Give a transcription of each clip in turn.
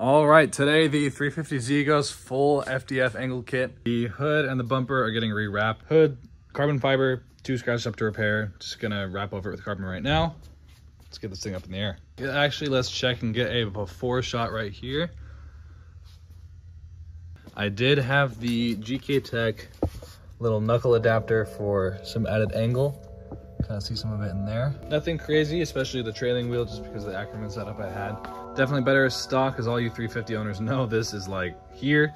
All right, today the 350Z goes full FDF angle kit. The hood and the bumper are getting rewrapped. Hood, carbon fiber, 2 scratches up to repair. Just gonna wrap over it with carbon right now. Let's get this thing up in the air. Actually, let's check and get a before shot right here. I did have the GK Tech little knuckle adapter for some added angle. Kind of see some of it in there. Nothing crazy, especially the trailing wheel, just because of the Ackerman setup I had. Definitely better as stock, as all you 350 owners know, this is like here.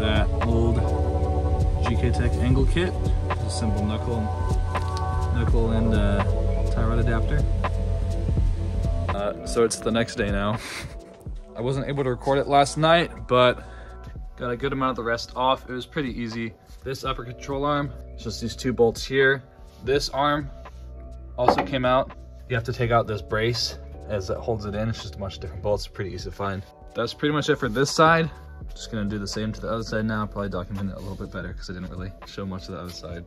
That old GK Tech angle kit, just a simple knuckle and tie rod adapter. So it's the next day now. I wasn't able to record it last night, but got a good amount of the rest off. It was pretty easy. This upper control arm, it's just these 2 bolts here. This arm also came out. You have to take out this brace as it holds it in. It's just a bunch of different bolts, pretty easy to find. That's pretty much it for this side. Just gonna do the same to the other side now. Probably document it a little bit better because I didn't really show much of the other side.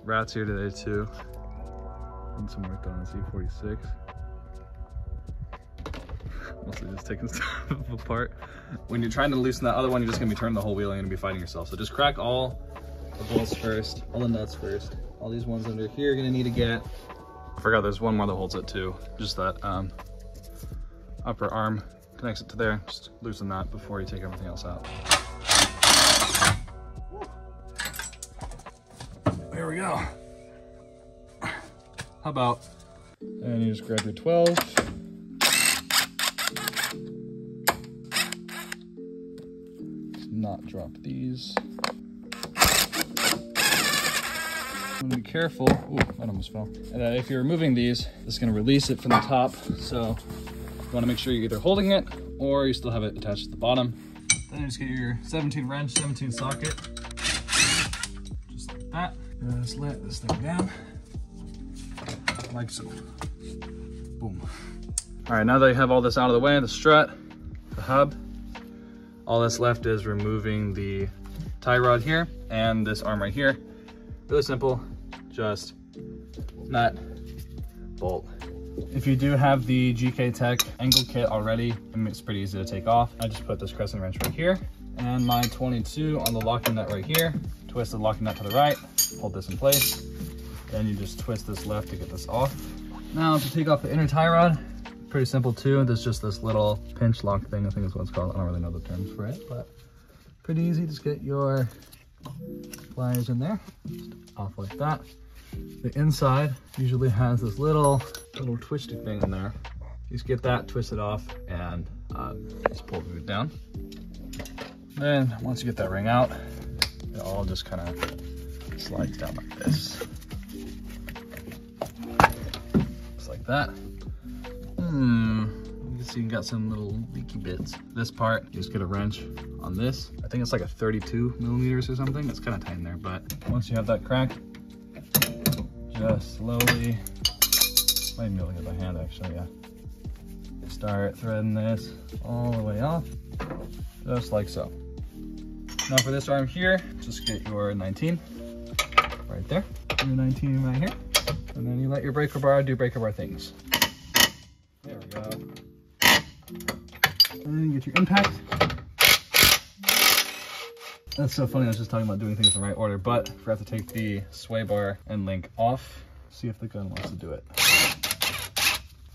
Rats here today too. And some work done on C46. Mostly just taking stuff apart. When you're trying to loosen that other one, you're just gonna be turning the whole wheel and you're gonna be fighting yourself. So just crack all the bolts first, all the nuts first. All these ones under here you're gonna need to get. I forgot there's one more that holds it too. Just that upper arm connects it to there. Just loosen that before you take everything else out. There we go. How about? And you just grab your 12. Not drop these. Be careful. Ooh, that almost fell. And if you're removing these, it's going to release it from the top. So you want to make sure you're either holding it or you still have it attached to the bottom. Then you just get your 17 wrench, 17 socket. Just like that. And just let this thing down. Like so. Boom. All right, now that you have all this out of the way, the strut, the hub, all that's left is removing the tie rod here and this arm right here. Really simple, just nut, bolt. If you do have the GK Tech angle kit already, it's pretty easy to take off. I just put this crescent wrench right here and my 22 on the locking nut right here. Twist the locking nut to the right, hold this in place. Then you just twist this left to get this off. Now to take off the inner tie rod, pretty simple too. There's just this little pinch lock thing, I think is what it's called. I don't really know the terms for it, but pretty easy. Just get your pliers in there, just off like that. The inside usually has this little twisty thing in there. You just get that, twist it off, and just pull it down. Then once you get that ring out, it all just kind of slides down like this. Just like that. You can see you got some little leaky bits. This part, you just get a wrench on this. I think it's like a 32 millimeters or something. It's kind of tight in there, but once you have that cracked, just slowly, might even be able to get by hand actually, yeah. Start threading this all the way off, just like so. Now for this arm here, just get your 19 right there, your 19 right here, and then you let your breaker bar do breaker bar things. There we go. And then you get your impact. That's so funny, I was just talking about doing things in the right order, but I forgot to take the sway bar and link off. See if the gun wants to do it.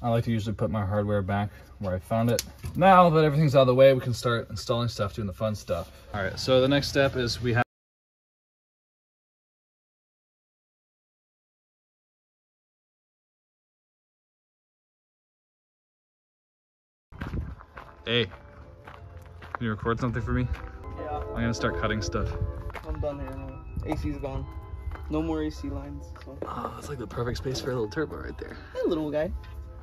I like to usually put my hardware back where I found it. Now that everything's out of the way, we can start installing stuff, doing the fun stuff. All right, so the next step is we have Hey, can you record something for me? Yeah. I'm gonna start cutting stuff. I'm done here now. AC's gone. No more AC lines. So. Oh, that's like the perfect space for a little turbo right there. Hey, little guy.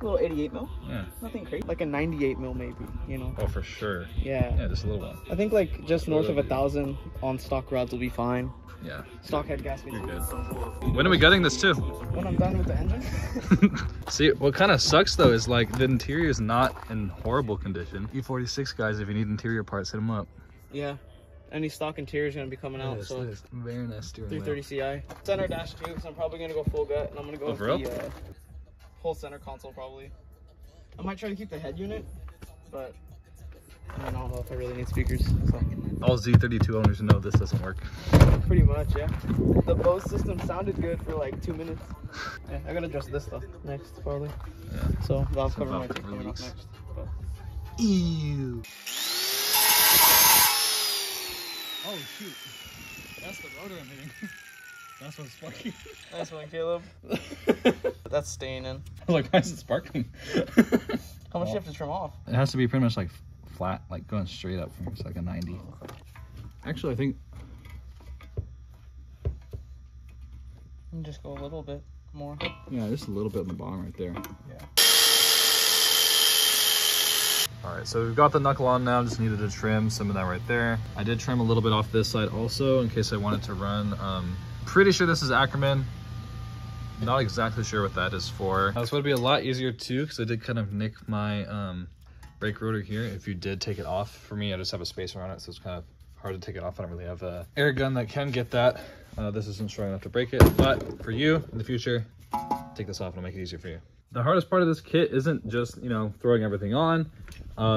little 88 mil. Yeah. Nothing crazy. Like a 98 mil maybe, you know. Oh, for sure. Yeah. Yeah, just a little one. I think like just north of 1,000 on stock rods will be fine. Yeah. Stock head gasket. You're good. When are we gutting this too? When I'm done with the engine. See, what kind of sucks though is like the interior is not in horrible condition. E46 guys, if you need interior parts, hit them up. Yeah. Any stock interior is going to be coming out. So very nice steering 330 Ci. Center dash too, so I'm probably going to go full gut, and I'm going to go with the whole center console probably. I might try to keep the head unit, but I don't know if I really need speakers. So. All Z32 owners know this doesn't work. Pretty much, yeah. The Bose system sounded good for like 2 minutes. Yeah, I gotta adjust this stuff next, probably. Yeah. So valve cover might take coming up next. But. Ew. Oh shoot. That's the rotor I'm hitting. That's what's sparking. Nice one, Caleb. That's staying in. I was like, why is it sparking? How much do you have to trim off? It has to be pretty much like flat, like going straight up from it's like a 90. Actually, I think Just go a little bit more. yeah, just a little bit on the bottom right there. Yeah. All right, so we've got the knuckle on now. Just needed to trim some of that right there. I did trim a little bit off this side also in case I wanted to run. Pretty sure this is Ackerman. Not exactly sure what that is for. This would be a lot easier too because I did kind of nick my brake rotor here. If you did take it off, for me I just have a spacer on it, so it's kind of hard to take it off. I don't really have a air gun that can get that. This isn't strong enough to break it, but for you in the future, take this off and it'll make it easier for you. The hardest part of this kit isn't just, you know, throwing everything on.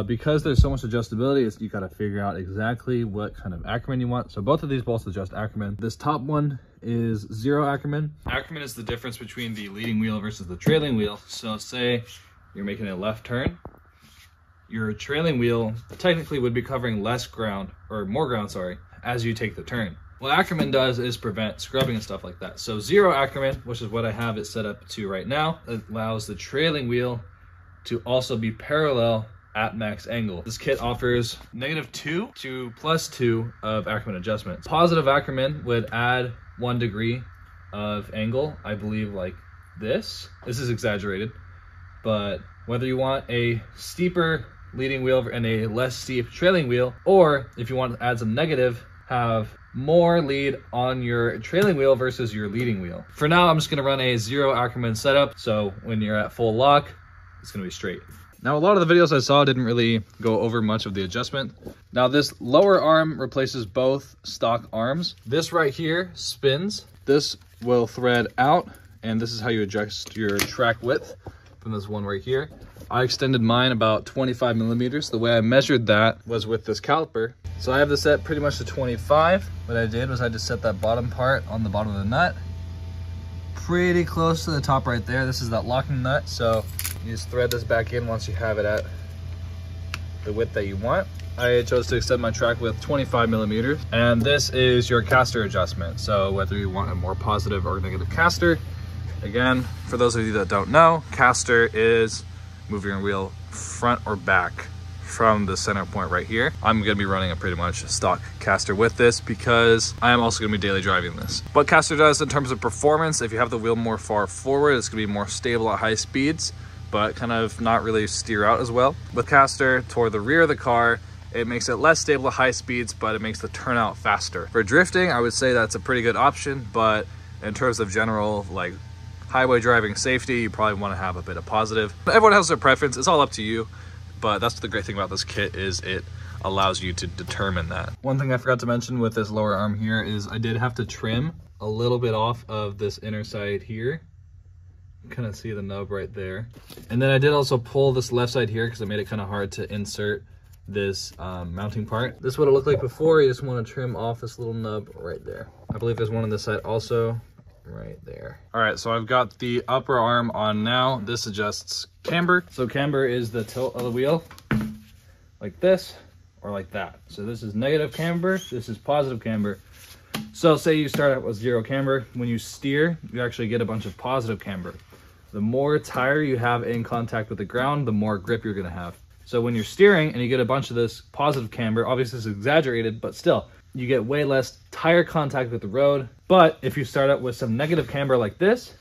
Because there's so much adjustability, you got to figure out exactly what kind of Ackerman you want. So both of these bolts adjust Ackerman. This top one is 0 Ackerman. Ackerman is the difference between the leading wheel versus the trailing wheel. So say you're making a left turn, your trailing wheel technically would be covering less ground, or more ground, sorry, as you take the turn. What Ackerman does is prevent scrubbing and stuff like that. So 0 Ackerman, which is what I have it set up to right now, allows the trailing wheel to also be parallel at max angle. This kit offers -2 to +2 of Ackerman adjustments. Positive Ackerman would add 1 degree of angle, I believe, like this. This is exaggerated, but whether you want a steeper leading wheel and a less steep trailing wheel, or if you want to add some negative, have more lead on your trailing wheel versus your leading wheel. For now, I'm just gonna run a 0 Ackerman setup, so when you're at full lock, it's gonna be straight. Now, a lot of the videos I saw didn't really go over much of the adjustment. Now, this lower arm replaces both stock arms. This right here spins. This will thread out, and this is how you adjust your track width from this one right here. I extended mine about 25 millimeters. The way I measured that was with this caliper. So I have this set pretty much to 25. What I did was I just set that bottom part on the bottom of the nut, pretty close to the top right there. This is that locking nut. So you just thread this back in once you have it at the width that you want. I chose to extend my track width 25 millimeters. And this is your caster adjustment. So whether you want a more positive or negative caster, again, for those of you that don't know, caster is moving your wheel front or back from the center point right here. I'm gonna be running a pretty much stock caster with this because I am also gonna be daily driving this. What caster does in terms of performance, if you have the wheel more far forward, it's gonna be more stable at high speeds, but kind of not really steer out as well. With caster toward the rear of the car, it makes it less stable at high speeds, but it makes the turnout faster. For drifting, I would say that's a pretty good option, but in terms of general like highway driving safety, you probably want to have a bit of positive. Everyone has their preference, it's all up to you, but that's the great thing about this kit is it allows you to determine that. One thing I forgot to mention with this lower arm here is I did have to trim a little bit off of this inner side here. You kind of see the nub right there. And then I did also pull this left side here because it made it kind of hard to insert this mounting part. This is what it looked like before. You just want to trim off this little nub right there. I believe there's one on this side also. Right there. All right, so I've got the upper arm on now. This adjusts camber. So camber is the tilt of the wheel, like this or like that. So this is negative camber, this is positive camber. So say you start out with 0 camber, when you steer, you actually get a bunch of positive camber. The more tire you have in contact with the ground, the more grip you're gonna have. So when you're steering and you get a bunch of this positive camber, obviously it's exaggerated, but still, you get way less tire contact with the road. But if you start out with some negative camber like this,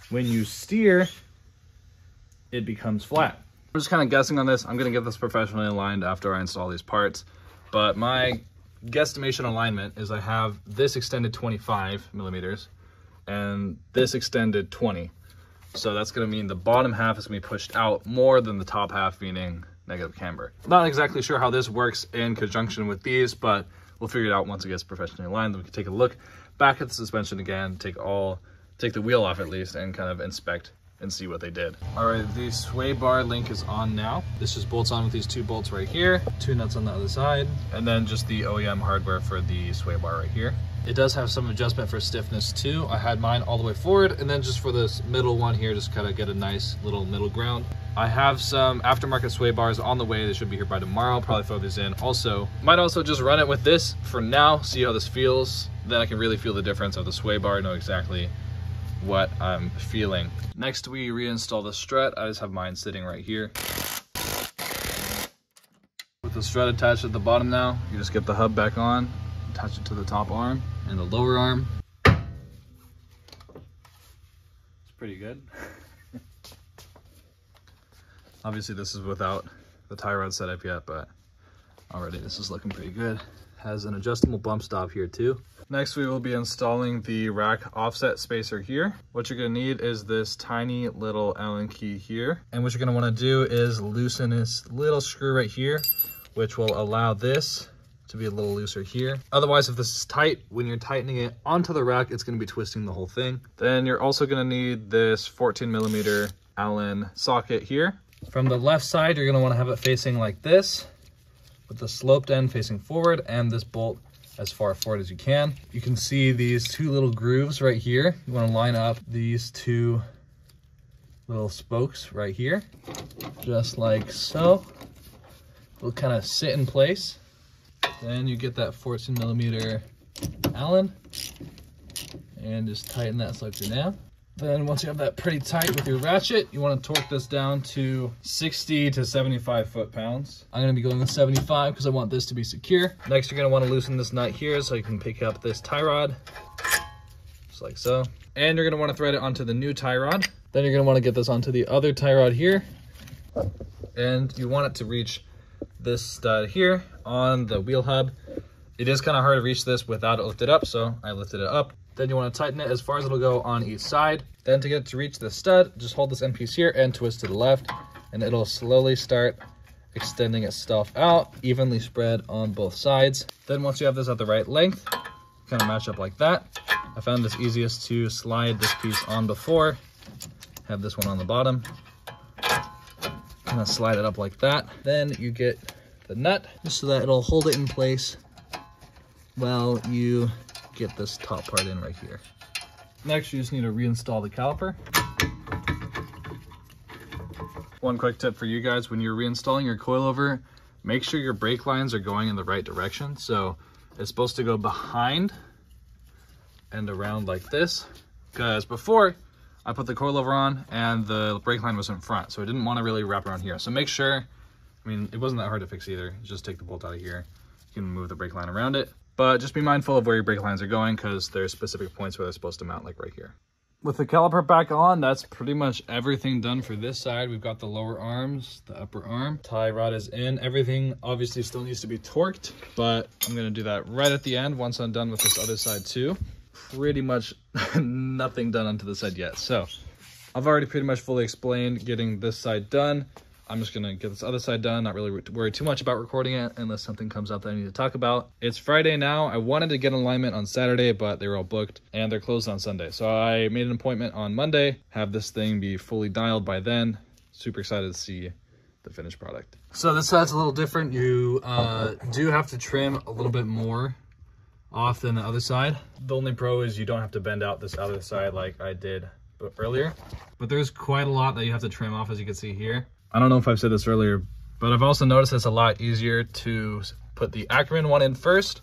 when you steer, it becomes flat. I'm just kind of guessing on this. I'm gonna get this professionally aligned after I install these parts, but my guesstimation alignment is I have this extended 25 millimeters and this extended 20. So that's gonna mean the bottom half is gonna be pushed out more than the top half, meaning negative camber. Not exactly sure how this works in conjunction with these, but we'll figure it out once it gets professionally aligned. Then we can take a look back at the suspension again, take the wheel off at least, and kind of inspect and see what they did. All right, the sway bar link is on now. This just bolts on with these 2 bolts right here, 2 nuts on the other side, and then just the OEM hardware for the sway bar right here. It does have some adjustment for stiffness too. I had mine all the way forward, and then just for this middle one here, just kind of get a nice little middle ground. I have some aftermarket sway bars on the way. They should be here by tomorrow. I'll probably throw these in. Might also just run it with this for now, see how this feels. Then I can really feel the difference of the sway bar, know exactly what I'm feeling. Next, we reinstall the strut. I just have mine sitting right here. With the strut attached at the bottom now, you just get the hub back on, attach it to the top arm and the lower arm. It's pretty good. Obviously this is without the tie rod set up yet, but already this is looking pretty good. Has an adjustable bump stop here too. Next, we will be installing the rack offset spacer here. What you're gonna need is this tiny little Allen key here. And what you're gonna wanna do is loosen this little screw right here, which will allow this to be a little looser here. Otherwise, if this is tight, when you're tightening it onto the rack, it's gonna be twisting the whole thing. Then you're also gonna need this 14 millimeter Allen socket here. From the left side, you're gonna wanna have it facing like this, with the sloped end facing forward and this bolt as far forward as you can. You can see these 2 little grooves right here. You wanna line up these 2 little spokes right here, just like so. It'll kind of sit in place. Then you get that 14 millimeter Allen and just tighten that sucker down. Then once you have that pretty tight with your ratchet, you want to torque this down to 60 to 75 foot-pounds. I'm going to be going with 75 because I want this to be secure. Next, you're going to want to loosen this nut here so you can pick up this tie rod, just like so. And you're going to want to thread it onto the new tie rod. Then you're going to want to get this onto the other tie rod here. And you want it to reach this stud here on the wheel hub. It is kind of hard to reach this without it lifted up, so I lifted it up. Then you want to tighten it as far as it'll go on each side. Then to get it to reach the stud, just hold this end piece here and twist to the left, and it'll slowly start extending itself out, evenly spread on both sides. Then once you have this at the right length, kind of match up like that. I found this easiest to slide this piece on before, have this one on the bottom, kind of slide it up like that. Then you get the nut just so that it'll hold it in place while you get this top part in right here. Next, you just need to reinstall the caliper. One quick tip for you guys, when you're reinstalling your coilover, make sure your brake lines are going in the right direction. So it's supposed to go behind and around like this, because before I put the coilover on and the brake line was in front, so I didn't want to really wrap around here. So make sure, I mean, it wasn't that hard to fix either. Just take the bolt out of here. You can move the brake line around it. But just be mindful of where your brake lines are going, because there's specific points where they're supposed to mount, like right here. With the caliper back on, that's pretty much everything done for this side. We've got the lower arms, the upper arm. Tie rod is in. Everything obviously still needs to be torqued, but I'm gonna do that right at the end once I'm done with this other side too. Pretty much nothing done onto the side yet. So I've already pretty much fully explained getting this side done. I'm just gonna get this other side done, not really worry too much about recording it unless something comes up that I need to talk about. It's Friday now. I wanted to get alignment on Saturday, but they were all booked and they're closed on Sunday. So I made an appointment on Monday, have this thing be fully dialed by then. Super excited to see the finished product. So this side's a little different. You do have to trim a little bit more off than the other side. The only pro is you don't have to bend out this other side like I did earlier, but there's quite a lot that you have to trim off, as you can see here. I don't know if I've said this earlier, but I've also noticed it's a lot easier to put the Ackerman one in first,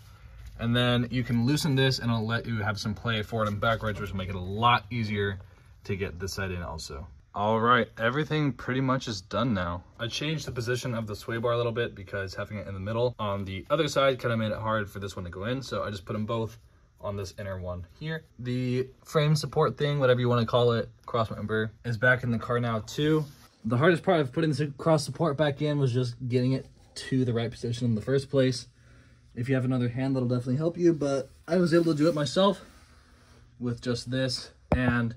and then you can loosen this and it'll let you have some play forward and backwards, which will make it a lot easier to get this side in also. All right, everything pretty much is done now. I changed the position of the sway bar a little bit because having it in the middle on the other side kind of made it hard for this one to go in, so I just put them both on this inner one here. The frame support thing, whatever you want to call it, cross member, is back in the car now too. The hardest part of putting this cross support back in was just getting it to the right position in the first place. If you have another hand, that'll definitely help you, but I was able to do it myself with just this and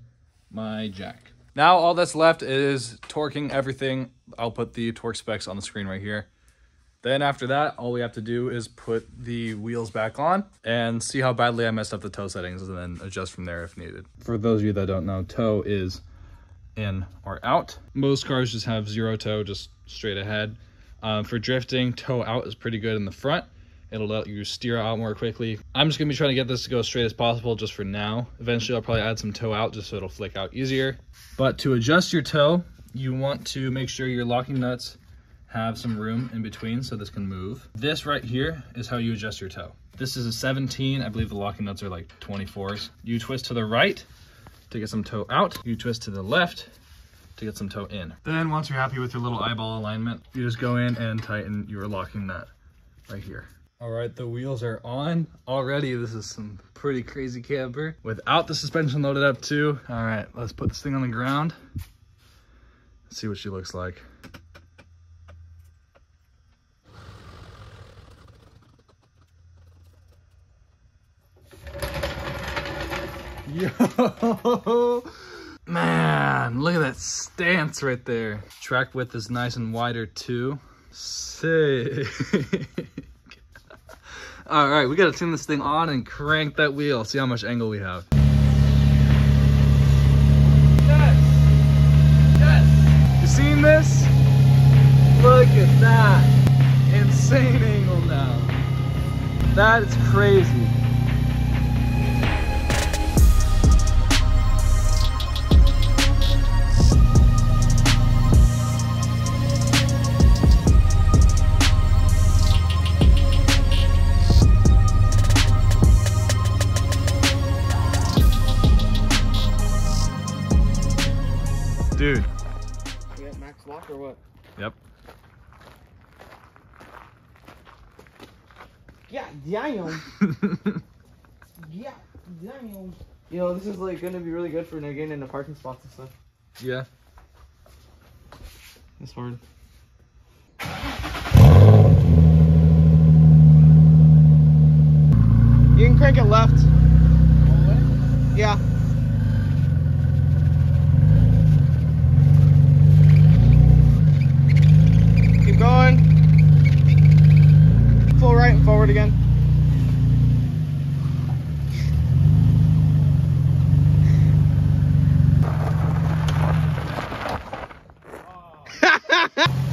my jack. Now all that's left is torquing everything. I'll put the torque specs on the screen right here. Then after that, all we have to do is put the wheels back on and see how badly I messed up the toe settings and then adjust from there if needed. For those of you that don't know, toe is in or out. Most cars just have zero toe, just straight ahead. For drifting, toe out is pretty good in the front. It'll let you steer out more quickly. I'm just gonna be trying to get this to go straight as possible just for now. Eventually I'll probably add some toe out just so it'll flick out easier. But to adjust your toe, you want to make sure your locking nuts have some room in between so this can move. This right here is how you adjust your toe. This is a 17, I believe the locking nuts are like 24s. You twist to the right to get some toe out. You twist to the left to get some toe in. Then once you're happy with your little eyeball alignment, you just go in and tighten your locking nut right here. All right, the wheels are on already. This is some pretty crazy camper without the suspension loaded up too. All right, let's put this thing on the ground. See what she looks like. Yo, man, look at that stance right there. Track width is nice and wider too. Sick. All right, we gotta turn this thing on and crank that wheel. See how much angle we have. Yes, yes. You seen this? Look at that. Insane angle now. That is crazy. Dude. You got max lock or what? Yep. Yeah, damn. Yeah, damn. You know, this is like gonna be really good for getting into parking spots and stuff. Yeah. It's hard. You can crank it left. All the way? Yeah. Keep going. Full right and forward again.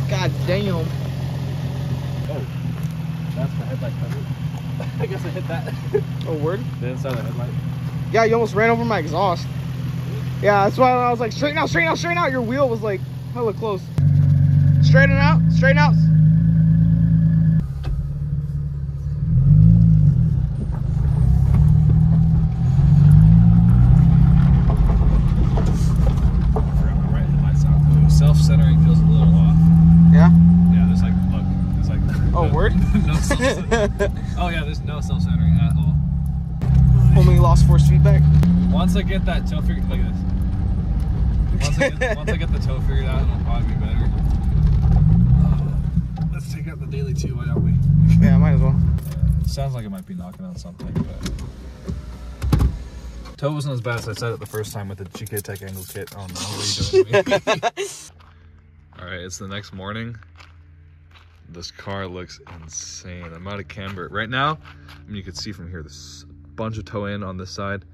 God damn. Oh, that's my headlight cover. I guess I hit that. Oh, word? The inside of the headlight. Yeah, you almost ran over my exhaust. Yeah, that's why I was like, straighten out, straighten out, straighten out. Your wheel was like hella close. Straighten out, straighten out. Self-centering feels a little off. Yeah? Yeah, there's like, look, there's like... Oh, word? No self-centering. Oh yeah, there's no self-centering at all. Only lost force feedback. Once I get that toe figured, look at this. Once I get the toe figured out, it'll probably be better. Let's take out the daily too, why don't we? Yeah, might as well. It sounds like it might be knocking on something, but... Toe wasn't as bad as I said it the first time with the GK Tech angle kit. Oh no, what are you doing to me? Alright, it's the next morning. This car looks insane. I'm out of camber. Right now, I mean, you can see from here, there's a bunch of toe in on this side.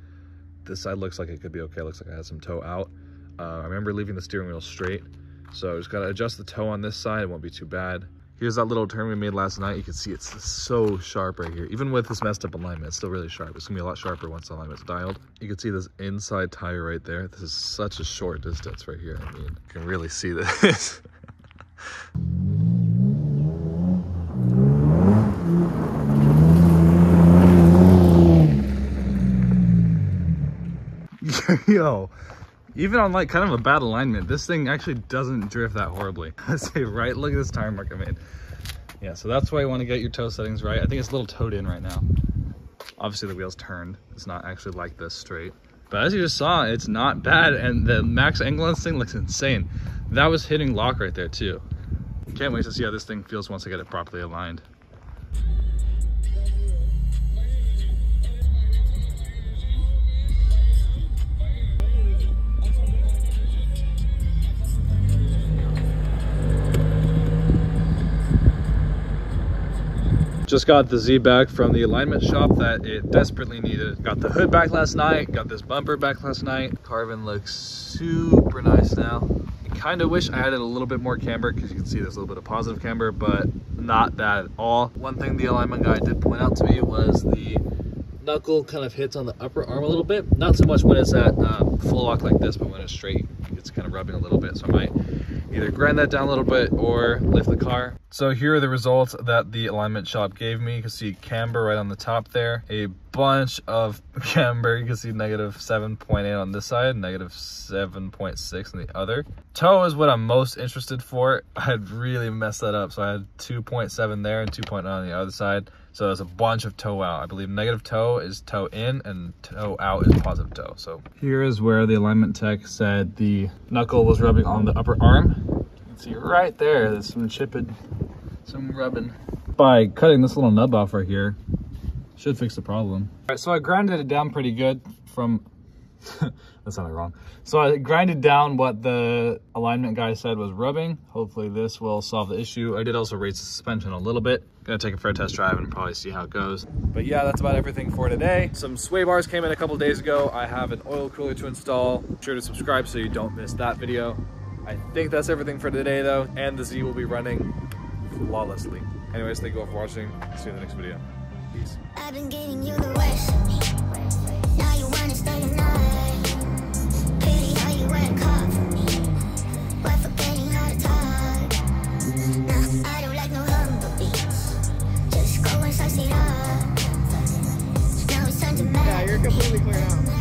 This side looks like it could be okay. Looks like I had some toe out. I remember leaving the steering wheel straight. So just gotta adjust the toe on this side. It won't be too bad. Here's that little turn we made last night. You can see it's so sharp right here. Even with this messed up alignment, it's still really sharp. It's gonna be a lot sharper once the alignment's dialed. You can see this inside tire right there. This is such a short distance right here. I mean, you can really see this. Yo. Even on like kind of a bad alignment, this thing actually doesn't drift that horribly. I say, right, look at this tire mark I made. Yeah, so that's why you want to get your toe settings right. I think it's a little toed in right now. Obviously the wheel's turned. It's not actually like this straight. But as you just saw, it's not bad, and the max angle on this thing looks insane. That was hitting lock right there too. Can't wait to see how this thing feels once I get it properly aligned. Just got the Z back from the alignment shop that it desperately needed. Got the hood back last night, got this bumper back last night. Carbon looks super nice now. I kind of wish I added a little bit more camber because you can see there's a little bit of positive camber, but not that at all. One thing the alignment guy did point out to me was the knuckle kind of hits on the upper arm a little bit. Not so much when it's at full lock like this, but when it's straight, it's kind of rubbing a little bit. So I might either grind that down a little bit or lift the car. So here are the results that the alignment shop gave me. You can see camber right on the top there, a bunch of camber. You can see negative 7.8 on this side, negative 7.6 on the other. Toe is what I'm most interested for. I had really messed that up. So I had 2.7 there and 2.9 on the other side. So there's a bunch of toe out. I believe negative toe is toe in and toe out is positive toe. So here is where the alignment tech said the knuckle was rubbing on the upper arm. You can see right there, there's some chipping, some rubbing. By cutting this little nub off right here, should fix the problem. All right, so I grinded it down pretty good from, that sounded wrong. So I grinded down what the alignment guy said was rubbing. Hopefully this will solve the issue. I did also raise the suspension a little bit. Gonna take it for a test drive and probably see how it goes. But yeah, that's about everything for today. Some sway bars came in a couple days ago. I have an oil cooler to install. Be sure to subscribe so you don't miss that video. I think that's everything for today though, and the Z will be running flawlessly. Anyways, thank you all for watching. See you in the next video. Peace. I've been giving you the worst of me. Now you wanna stay the night. Pity how you went caught for me. But forgetting how to talk. Nah, I don't like no humble beats. Just go and spice it up. Now it's time to Yeah, you're completely cleared out.